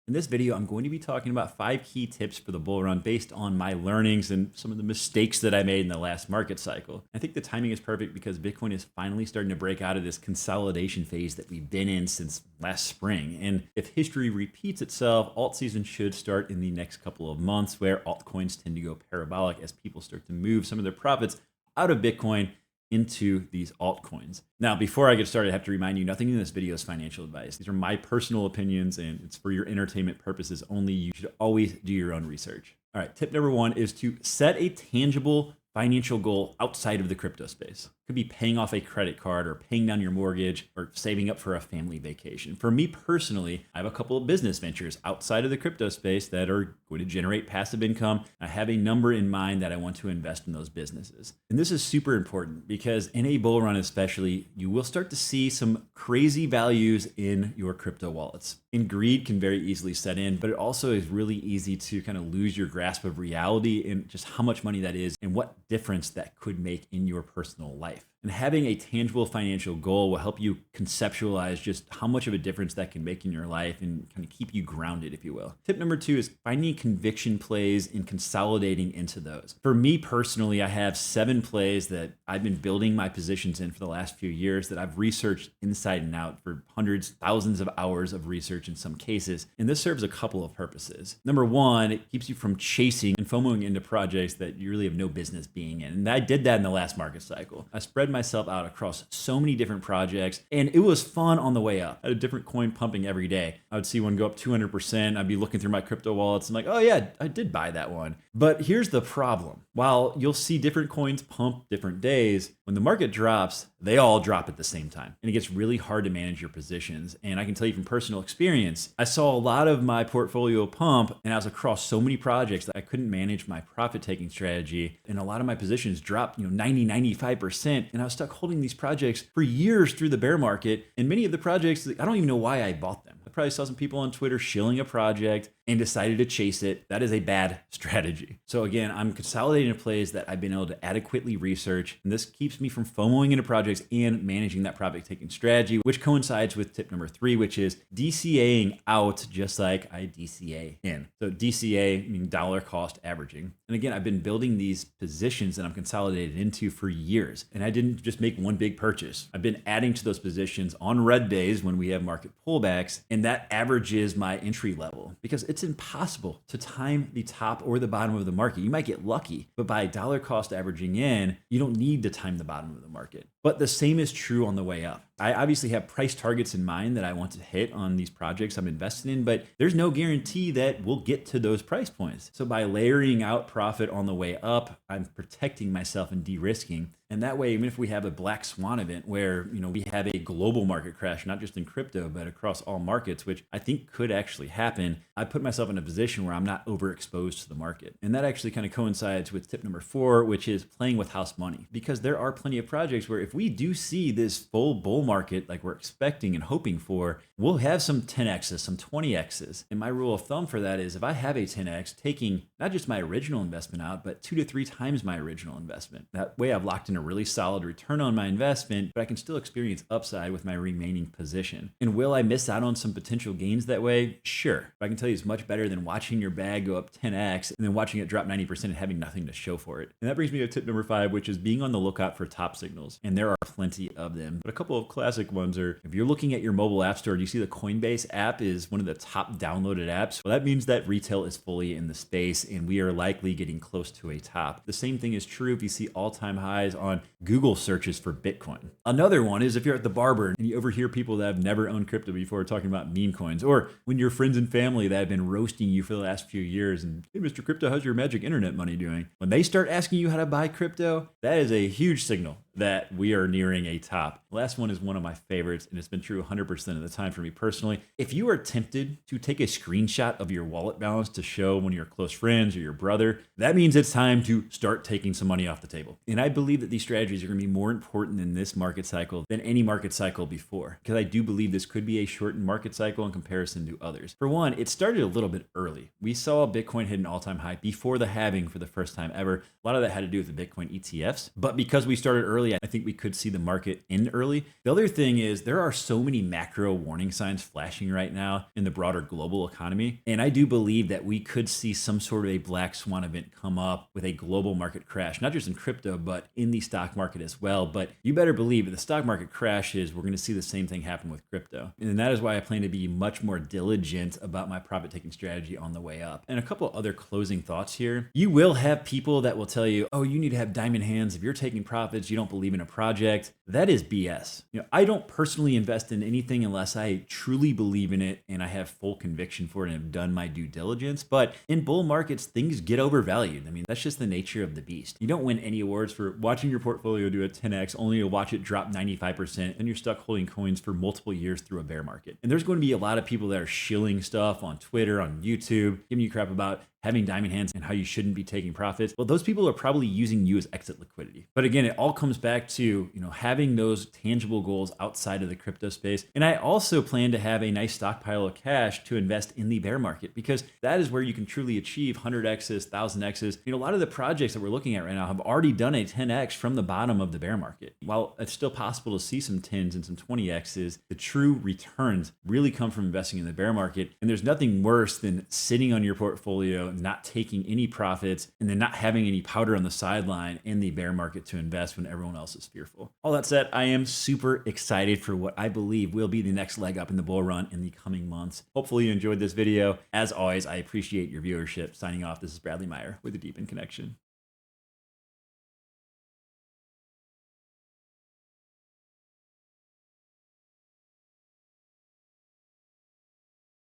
In this video, I'm going to be talking about 5 key tips for the bull run based on my learnings and some of the mistakes that I made in the last market cycle. I think the timing is perfect because Bitcoin is finally starting to break out of this consolidation phase that we've been in since last spring. And if history repeats itself, alt season should start in the next couple of months, where altcoins tend to go parabolic as people start to move some of their profits out of Bitcoin into these altcoins. Now, before I get started, I have to remind you, nothing in this video is financial advice. These are my personal opinions and it's for your entertainment purposes only. You should always do your own research. All right, tip number 1 is to set a tangible financial goal outside of the crypto space. Could be paying off a credit card or paying down your mortgage or saving up for a family vacation. For me personally, I have a couple of business ventures outside of the crypto space that are going to generate passive income. I have a number in mind that I want to invest in those businesses. And this is super important because in a bull run especially, you will start to see some crazy values in your crypto wallets. And greed can very easily set in, but it also is really easy to kind of lose your grasp of reality and just how much money that is and what difference that could make in your personal life. And having a tangible financial goal will help you conceptualize just how much of a difference that can make in your life and kind of keep you grounded, if you will. Tip number 2 is finding conviction plays and consolidating into those. For me personally, I have 7 plays that I've been building my positions in for the last few years that I've researched inside and out for hundreds, thousands of hours of research in some cases. And this serves a couple of purposes. Number 1, it keeps you from chasing and FOMOing into projects that you really have no business being in. And I did that in the last market cycle. I spread myself out across so many different projects and it was fun on the way up. I had a different coin pumping every day. I would see one go up 200%. I'd be looking through my crypto wallets and like, oh yeah, I did buy that one. But here's the problem. While you'll see different coins pump different days, when the market drops, they all drop at the same time. And it gets really hard to manage your positions. And I can tell you from personal experience, I saw a lot of my portfolio pump and I was across so many projects that I couldn't manage my profit taking strategy. And a lot of my positions dropped, 90, 95%. And I was stuck holding these projects for years through the bear market. And many of the projects, I don't even know why I bought them. I probably saw some people on Twitter shilling a project and decided to chase it. That is a bad strategy. So again, I'm consolidating plays that I've been able to adequately research. And this keeps me from FOMOing into projects and managing that profit taking strategy, which coincides with tip number 3, which is DCAing out just like I DCA in. So DCA meaning dollar cost averaging. And again, I've been building these positions that I'm consolidated into for years. And I didn't just make one big purchase. I've been adding to those positions on red days when we have market pullbacks. And that averages my entry level because it's impossible to time the top or the bottom of the market. You might get lucky, but by dollar cost averaging in, you don't need to time the bottom of the market. But the same is true on the way up. I obviously have price targets in mind that I want to hit on these projects I'm invested in, but there's no guarantee that we'll get to those price points. So by layering out profit on the way up, I'm protecting myself and de-risking. And that way, even if we have a black swan event where, we have a global market crash, not just in crypto, but across all markets, which I think could actually happen, I put myself in a position where I'm not overexposed to the market. And that actually kind of coincides with tip number 4, which is playing with house money. Because there are plenty of projects where if we do see this full bull market like we're expecting and hoping for, we'll have some 10x's, some 20x's. And my rule of thumb for that is if I have a 10x, taking not just my original investment out, but 2 to 3 times my original investment. That way I've locked in a really solid return on my investment, but I can still experience upside with my remaining position. And will I miss out on some potential gains that way? Sure. But I can tell you it's much better than watching your bag go up 10x and then watching it drop 90% and having nothing to show for it. And that brings me to tip number 5, which is being on the lookout for top signals. And there are plenty of them, but a couple of classic ones are if you're looking at your mobile app store and you see the Coinbase app is one of the top downloaded apps, well, that means that retail is fully in the space and we are likely getting close to a top. The same thing is true if you see all-time highs on Google searches for Bitcoin. Another one is if you're at the barber and you overhear people that have never owned crypto before talking about meme coins, or when your friends and family that have been roasting you for the last few years and, hey, Mr. Crypto, how's your magic internet money doing? When they start asking you how to buy crypto, that is a huge signal that we are nearing a top. The last one is one of my favorites, and it's been true 100% of the time for me personally. If you are tempted to take a screenshot of your wallet balance to show one of your close friends or your brother, that means it's time to start taking some money off the table. And I believe that these strategies are going to be more important in this market cycle than any market cycle before, because I do believe this could be a shortened market cycle in comparison to others. For one, it started a little bit early. We saw Bitcoin hit an all-time high before the halving for the first time ever. A lot of that had to do with the Bitcoin ETFs, but because we started early, early. I think we could see the market end early. The other thing is there are so many macro warning signs flashing right now in the broader global economy. And I do believe that we could see some sort of a black swan event come up with a global market crash, not just in crypto, but in the stock market as well. But you better believe if the stock market crashes, we're going to see the same thing happen with crypto. And that is why I plan to be much more diligent about my profit taking strategy on the way up. And a couple other closing thoughts here. You will have people that will tell you, oh, you need to have diamond hands. If you're taking profits, you don't believe in a project. That is BS. I don't personally invest in anything unless I truly believe in it and I have full conviction for it and have done my due diligence. But in bull markets, things get overvalued. I mean, that's just the nature of the beast. You don't win any awards for watching your portfolio do a 10x only to watch it drop 95% and you're stuck holding coins for multiple years through a bear market. And there's going to be a lot of people that are shilling stuff on Twitter, on YouTube, giving you crap about having diamond hands and how you shouldn't be taking profits. Well, those people are probably using you as exit liquidity. But again, it all comes back to, having those tangible goals outside of the crypto space. And I also plan to have a nice stockpile of cash to invest in the bear market because that is where you can truly achieve 100x's, 1000x's. A lot of the projects that we're looking at right now have already done a 10x from the bottom of the bear market. While it's still possible to see some 10s and some 20x's, the true returns really come from investing in the bear market. And there's nothing worse than sitting on your portfolio, not taking any profits, and then not having any powder on the sideline in the bear market to invest when everyone else is fearful. All that said, I am super excited for what I believe will be the next leg up in the bull run in the coming months. Hopefully you enjoyed this video. As always, I appreciate your viewership. Signing off, this is Bradley Meyer with the DePIN Connection.